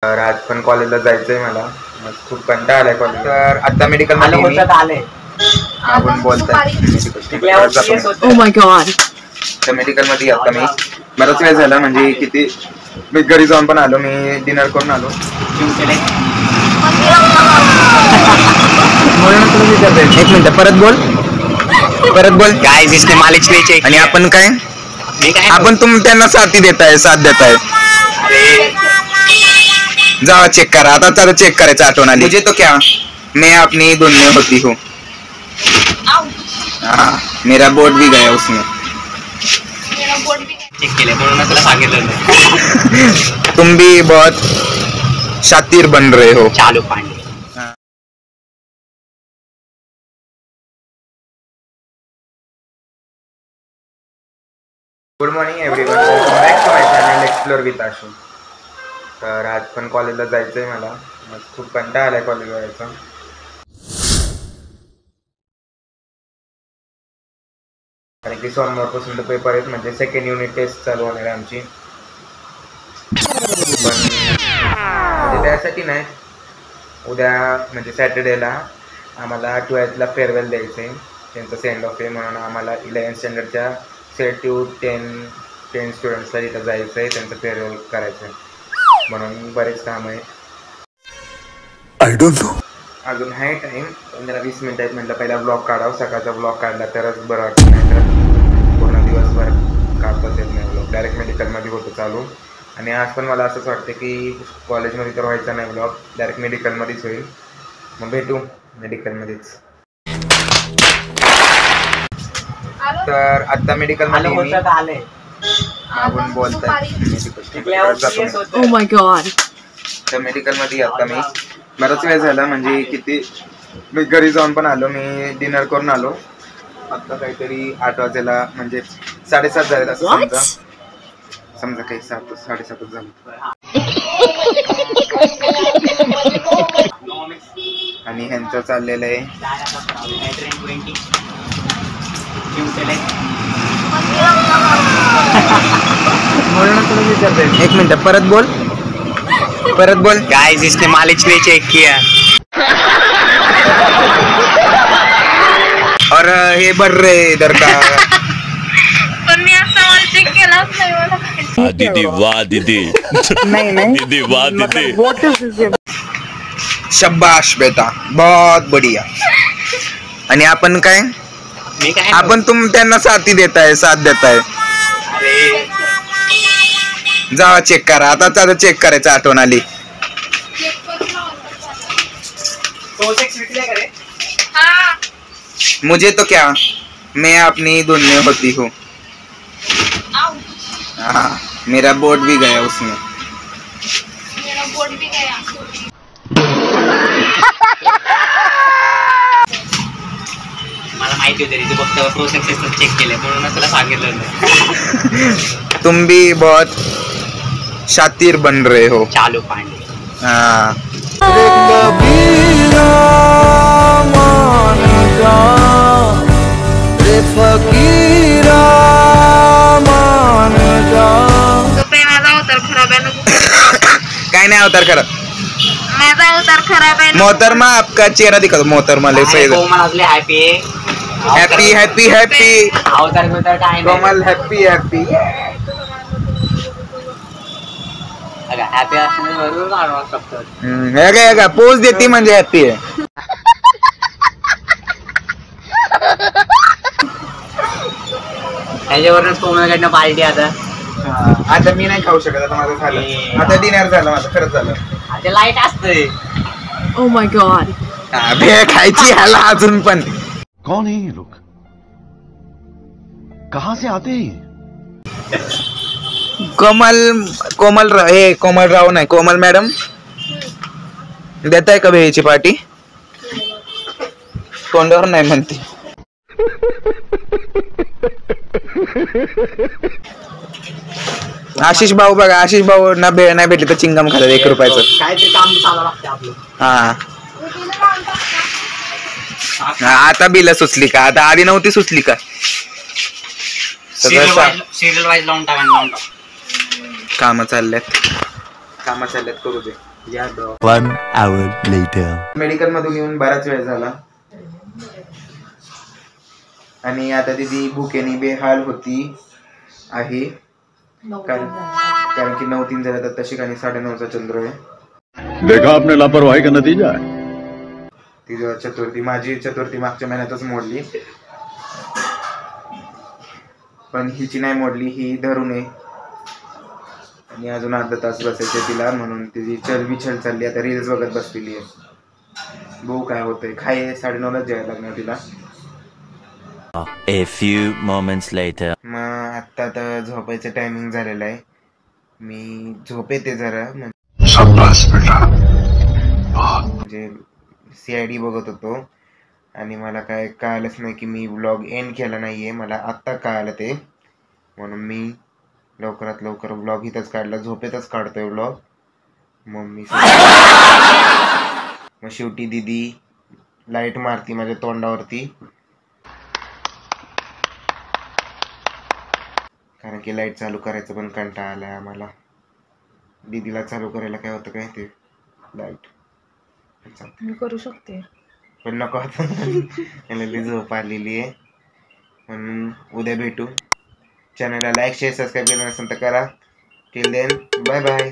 तर आज पण कॉलेजला जायचंय मला, खूप कंटाळा आलाय कॉलेज. तर आता मेडिकल मध्ये आपण बोलतोय ओ माय गॉड. तर मेडिकल मध्ये आता मी बराच वेळ झाला, म्हणजे किती मी घरी जाऊन पण आलो, मी डिनर करून आलो. एक मिनिट, परत बोल गाइस इसने मालिश नहीं चेक आणि आपण काय आपण त्यांना साथ देताय. अरे जावा चेक करा आता, चला चेक करायचं आठवण आली. मुझे तो क्या, मैं अपनी धुन में होती हूँ. हाँ, मेरा बोर्ड भी गया उसमें. चेक केले म्हणून तुला सांगितलं. तुम भी बहुत शातिर बन रहे हो. चालू Pandey. Good morning everyone, welcome back to my channel explore with Ashu. तर आज पण कॉलेजला जायचंय मला, खूप कंटाळा आलाय कॉलेजला जायचा. कारण की सोमवारपासून तर पेपर आहेत, म्हणजे सेकंड युनिट टेस्ट चालू होणार आहे आमची. पण म्हणजे त्यासाठी नाही, उद्या म्हणजे सॅटर्डेला आम्हाला 12thला फेअरवेल द्यायचं आहे, त्यांचं सेंड ऑफ आहे. म्हणून आम्हाला 11th स्टँडर्डच्या सेट टू 10 स्टुडंट्सला तिथं जायचं आहे, त्यांचं फेअरवेल करायचं आहे. म्हणून बरेच काम आहे. आय डोंट नो, अजून आहे टाईम, 15-20 मिनिटं आहेत. म्हटलं पहिला ब्लॉग काढावं, सकाळचा ब्लॉग काढला तरच बरं वाटतं, नाही तर पूर्ण दिवसभर काढताच येत नाही ब्लॉग. डायरेक्ट मेडिकलमध्ये होतं चालू. आणि आज पण मला असंच वाटतं की कॉलेजमध्ये तर व्हायचा नाही ब्लॉग, डायरेक्ट मेडिकलमध्येच होईल. मग भेटू मेडिकलमध्येच. तर आता मेडिकलमध्ये आपण बोलतोय. Oh my God. तर मेडिकलमध्ये आता मी बराच वेळ झाला, म्हणजे किती मी घरी जाऊन पण आलो, मी डिनर करून आलो. आता काहीतरी 8 वाजेला, म्हणजे 7:30 झाले असं समजा काही 7-7:30 झालं. आणि ह्यांचं चाललेलं आहे एक मिनिट, परत बोल. गाइस इसने मालिश नहीं चेक किया. और हे बर रे इधर का. पण मी असा माल चेक केलाच नाही मला. दीदी वाह दीदी. नहीं दीदी वाह दीदी. शाबाश बेटा, बहुत बढ़िया. आणि आपण काय आपण त्यांना साथ देताय. अरे जावा चेक करा आता, चला चेक करायचं आठवण आली. मुझे तो क्या, मैं अपनी धुन में होती हूँ. हाँ, मेरा बोर्ड भी गया उसमें. मला माहिती होतं रे, तू फक्त प्रोसेस चेक केले म्हणून तुला सांगितलं. तुम भी बहुत शातिर बन रहे हो. चालू पांडे. हाँ. काय नाही अवतार खराब. माझा अवतार खराब आहे. मोहतरमा आपका चेहरा दिखा दो. मोहतरमा ले सही. कोमल हॅपी अवतार काय कोमल हॅपी. हॅपी असणे बरोबर मानवा शकतो. हे काय पोज देती म्हणजे हॅपी आहे. त्याच्यावरूनच कोमलकडनं पार्टी आता. आता मी नाही खाऊ शकत, आता माझं झालं, आता डिनर झालं माझं, खरंच झालं. आता लाईट असतंय. Oh my God. भेळ खायची ह्याला अजून पण. कौन है ये लोग, कहाँ से आते हैं? कोमलराव नाही, कोमल मॅडम देताय का भेळीची पार्टी? तोंडावर नाही म्हणते. आशिष भाऊ बघा, आशिष भाऊ ना भेळ नाही भेटली तर चिंगम खातात 1 रुपयाचं. काहीतरी काम चालू लागते आपलं. हा, आता बिल सुचली का? आता आधी नव्हती सुचली का? सिरियल वाईज लावून टाका. काम चालल्यात करू दे. 1 hour later. मेडिकल मधून येऊन बराच वेळ झाला आणि आता दीदी भुकेने बेहाल होती आहे कारण की 9:03 झाले तर तशी काही 9:30चा चंद्र आहे. देखा आपने लापरवाही का नतीजा है. ती चतुर्थी माझी चतुर्थी मागच्या महिन्यातच मोडली पण हिची नाही मोडली, ही धरून आहे आणि अजून अर्धा तास बसायचे तिला म्हणून तिची चलबिचल चालली. आता रील्स बघत बसलेली आहे. बघू काय होतंय. 9:30लाच जायला लागणार तिला. A few moments later. मग आत्ता तर झोपायचं टायमिंग झालेलं आहे. मी झोपेते जरा म्हणजे CID बघत होतो आणि मला काय कळालंच नाही की मी व्लॉग एंड केला नाहीये. मला आत्ता कळालं ते, म्हणून मी लवकरात लवकर व्लॉग इथंच काढला. झोपेतच काढतोय व्लॉग. मग शेवटी दीदी लाईट मारती माझ्या तोंडावरती कारण की लाईट चालू करायचं पण कंटाळा आलाय आम्हाला. दीदीला चालू करायला काय होतं काय ते लाईट मी करू शकते पण नको आता. याला झोप आलेली आहे म्हणून उद्या भेटू. चॅनलला लाईक शेअर सबस्क्राईब केलं नसेल तर करा. Till then bye bye.